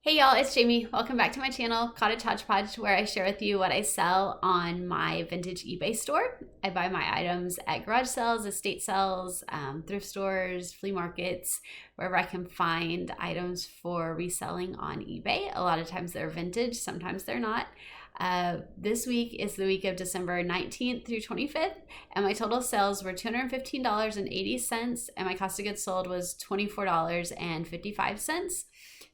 Hey y'all, it's Jamie. Welcome back to my channel, Cottage Hodgepodge, where I share with you what I sell on my vintage eBay store. I buy my items at garage sales, estate sales, thrift stores, flea markets, wherever I can find items for reselling on eBay. A lot of times they're vintage, sometimes they're not. This week is the week of December 19th through 25th, and my total sales were $215.80, and my cost of goods sold was $24.55.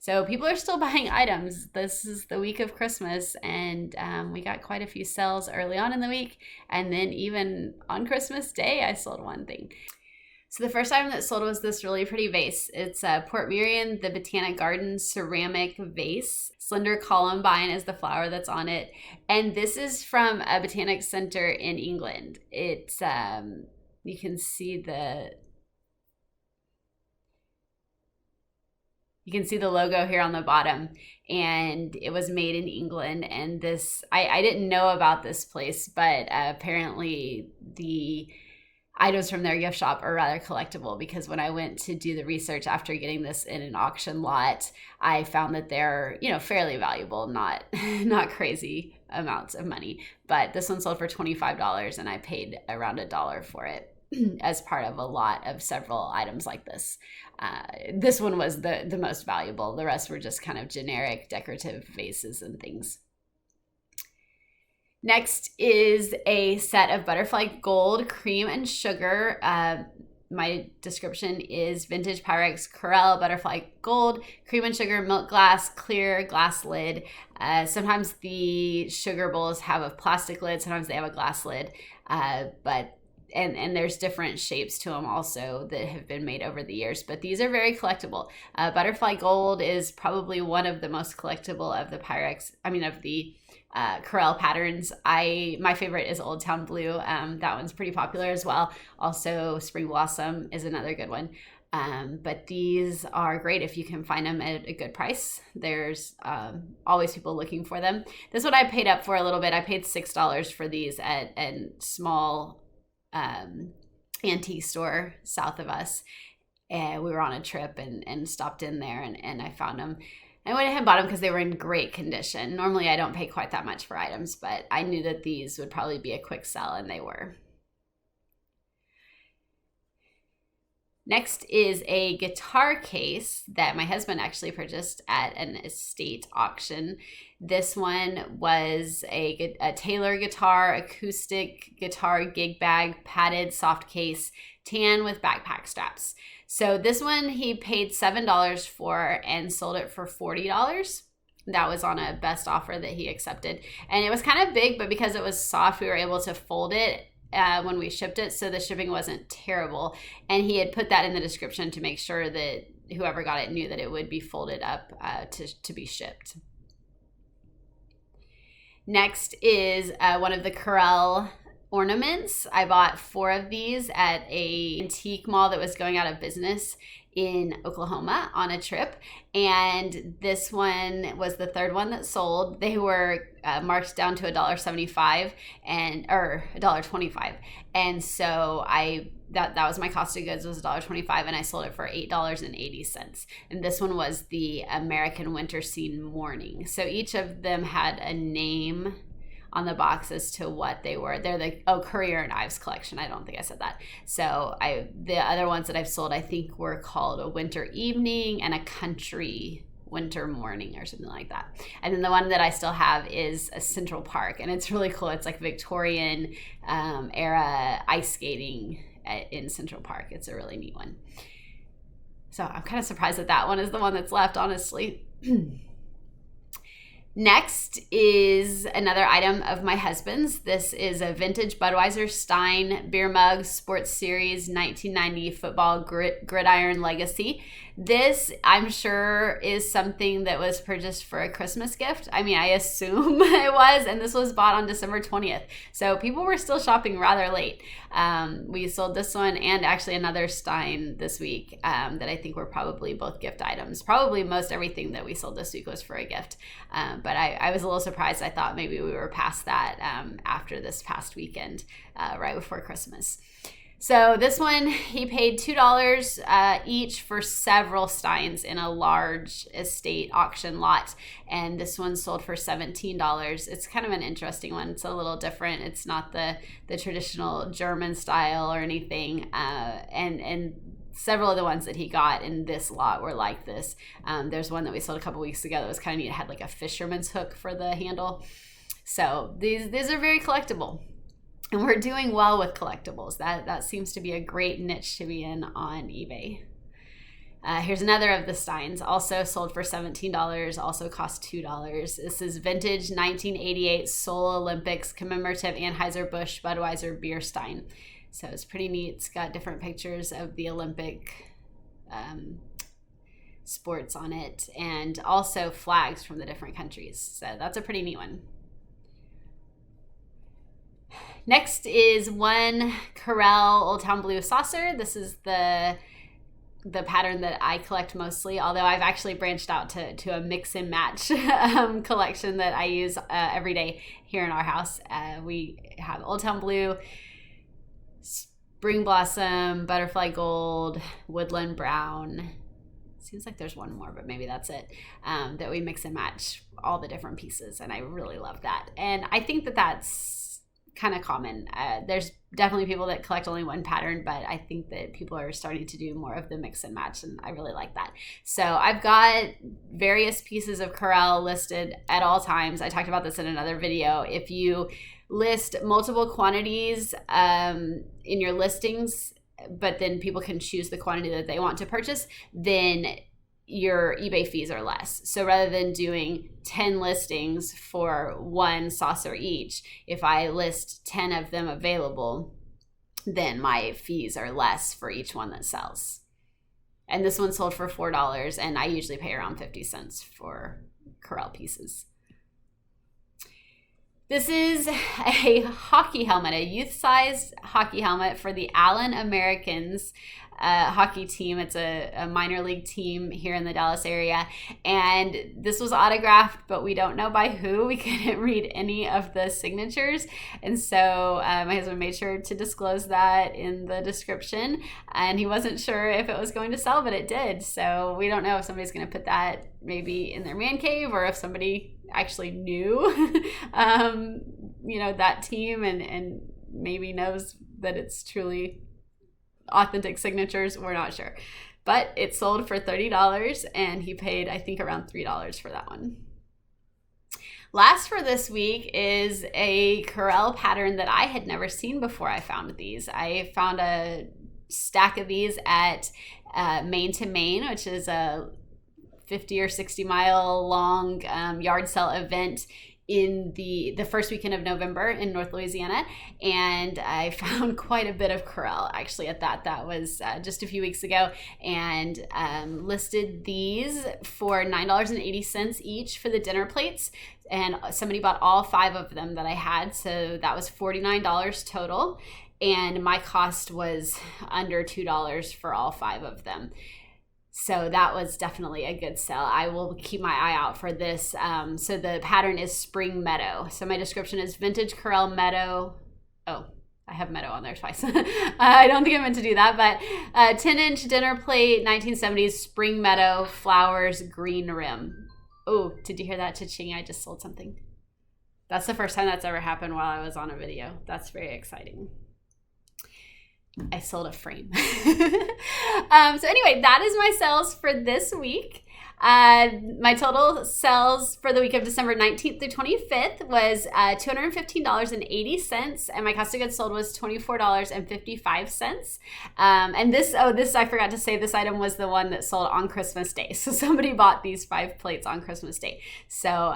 So people are still buying items. This is the week of Christmas, and we got quite a few sales early on in the week, and then even on Christmas Day, I sold one thing. So the first item that sold was this really pretty vase. It's Port Miriam, the Botanic Gardens ceramic vase. Slender Columbine is the flower that's on it. And this is from a botanic center in England. It's, you can see the logo here on the bottom, and it was made in England. And this, I didn't know about this place, but apparently the items from their gift shop are rather collectible, because when I went to do the research after getting this in an auction lot, I found that they're, fairly valuable, not crazy amounts of money. But this one sold for $25, and I paid around $1 for it as part of a lot of several items like this. This one was the most valuable. The rest were just kind of generic decorative vases and things. Next is a set of Butterfly Gold cream and sugar. My description is vintage Pyrex Corelle Butterfly Gold cream and sugar milk glass, clear glass lid. Sometimes the sugar bowls have a plastic lid, sometimes they have a glass lid, but there's different shapes to them also that have been made over the years, but these are very collectible. Butterfly Gold is probably one of the most collectible of the Corelle patterns. My favorite is Old Town Blue. That one's pretty popular as well. Also, Spring Blossom is another good one. But these are great if you can find them at a good price. There's always people looking for them. This one I paid up for a little bit. I paid $6 for these at a small antique store south of us. And we were on a trip and stopped in there, and I found them. I went ahead and bought them because they were in great condition. Normally I don't pay quite that much for items, but I knew that these would probably be a quick sell, and they were. Next is a guitar case that my husband actually purchased at an estate auction. This one was a Taylor guitar, acoustic guitar gig bag, padded soft case, tan with backpack straps. So this one he paid $7 for and sold it for $40. That was on a best offer that he accepted. And it was kind of big, but because it was soft, we were able to fold it when we shipped it, so the shipping wasn't terrible. And he had put that in the description to make sure that whoever got it knew that it would be folded up to be shipped. Next is one of the Corelle ornaments. I bought 4 of these at a antique mall that was going out of business in Oklahoma on a trip, and this one was the third one that sold. They were marked down to $1.75 or $1.25, and so that was my cost of goods, was $1.25, and I sold it for $8.80. And this one was the American Winter Scene Morning. So each of them had a name on the box as to what they were. They're the Courier and Ives collection. I don't think I said that. So the other ones that I've sold, I think, were called a Winter Evening and a Country Winter Morning or something like that. And then the one that I still have is a Central Park, and it's really cool. It's like Victorian era ice skating in Central Park. It's a really neat one. So I'm kind of surprised that one is the one that's left, honestly. Next is another item of my husband's. This is a vintage Budweiser Stein beer mug, Sports Series 1990 football gridiron legacy. This, I'm sure, is something that was purchased for a Christmas gift. I mean, I assume it was, and this was bought on December 20th. So people were still shopping rather late. We sold this one and actually another Stein this week that I think were probably both gift items. Probably most everything that we sold this week was for a gift. But I was a little surprised. I thought maybe we were past that after this past weekend, right before Christmas. So this one, he paid $2 each for several steins in a large estate auction lot. And this one sold for $17. It's kind of an interesting one. It's a little different. It's not the traditional German style or anything. And several of the ones that he got in this lot were like this. There's one that we sold a couple weeks ago that was kind of neat. It had like a fisherman's hook for the handle. So these are very collectible. And we're doing well with collectibles. That seems to be a great niche to be in on eBay. Here's another of the steins, also sold for $17, also cost $2. This is vintage 1988 Seoul Olympics commemorative Anheuser-Busch Budweiser beer stein. So it's pretty neat. It's got different pictures of the Olympic sports on it, and also flags from the different countries. So that's a pretty neat one. Next is one Corel Old Town Blue saucer. This is the pattern that I collect mostly, although I've actually branched out to a mix and match collection that I use every day here in our house. We have Old Town Blue, Spring Blossom, Butterfly Gold, Woodland Brown. Seems like there's one more, but maybe that's it, that we mix and match all the different pieces, and I really love that. And I think that that's kind of common. There's definitely people that collect only one pattern, but I think that people are starting to do more of the mix and match, and I really like that. So I've got various pieces of Corel listed at all times. I talked about this in another video. If you list multiple quantities in your listings, but then people can choose the quantity that they want to purchase, then your eBay fees are less. So rather than doing 10 listings for one saucer each, if I list 10 of them available, then my fees are less for each one that sells. And this one sold for $4, and I usually pay around 50 cents for Corel pieces. This is a hockey helmet, a youth-sized hockey helmet for the Allen Americans hockey team. It's a minor league team here in the Dallas area. And this was autographed, but we don't know by who. We couldn't read any of the signatures. And so my husband made sure to disclose that in the description. And he wasn't sure if it was going to sell, but it did. So we don't know if somebody's going to put that maybe in their man cave, or if somebody actually knew that team and maybe knows that it's truly authentic signatures. We're not sure, but it sold for $30, and he paid, I think, around $3 for that one. Last for this week is a Corel pattern that I had never seen before I found these. I found a stack of these at Main to Main, which is a 50 or 60 mile long yard sale event in the first weekend of November in North Louisiana, and I found quite a bit of Corel actually at that. That was just a few weeks ago, and listed these for $9.80 each for the dinner plates, and somebody bought all 5 of them that I had, so that was $49 total, and my cost was under $2 for all 5 of them. So that was definitely a good sell. I will keep my eye out for this. So the pattern is Spring Meadow. So my description is vintage Corel Meadow. Oh, I have Meadow on there twice. I don't think I meant to do that, but 10-inch dinner plate, 1970s Spring Meadow, flowers, green rim. Oh, did you hear that? Cha-ching, I just sold something. That's the first time that's ever happened while I was on a video. That's very exciting. I sold a frame. So anyway, that is my sales for this week. My total sales for the week of December 19th through 25th was $215.80, and my cost of goods sold was $24.55. And this I forgot to say, this item was the one that sold on Christmas Day. So somebody bought these 5 plates on Christmas Day. So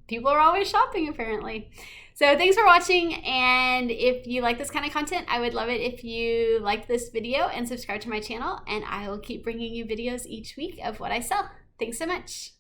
people are always shopping apparently. So thanks for watching, and if you like this kind of content, I would love it if you liked this video and subscribe to my channel, and I will keep bringing you videos each week of what I sell. Thanks so much.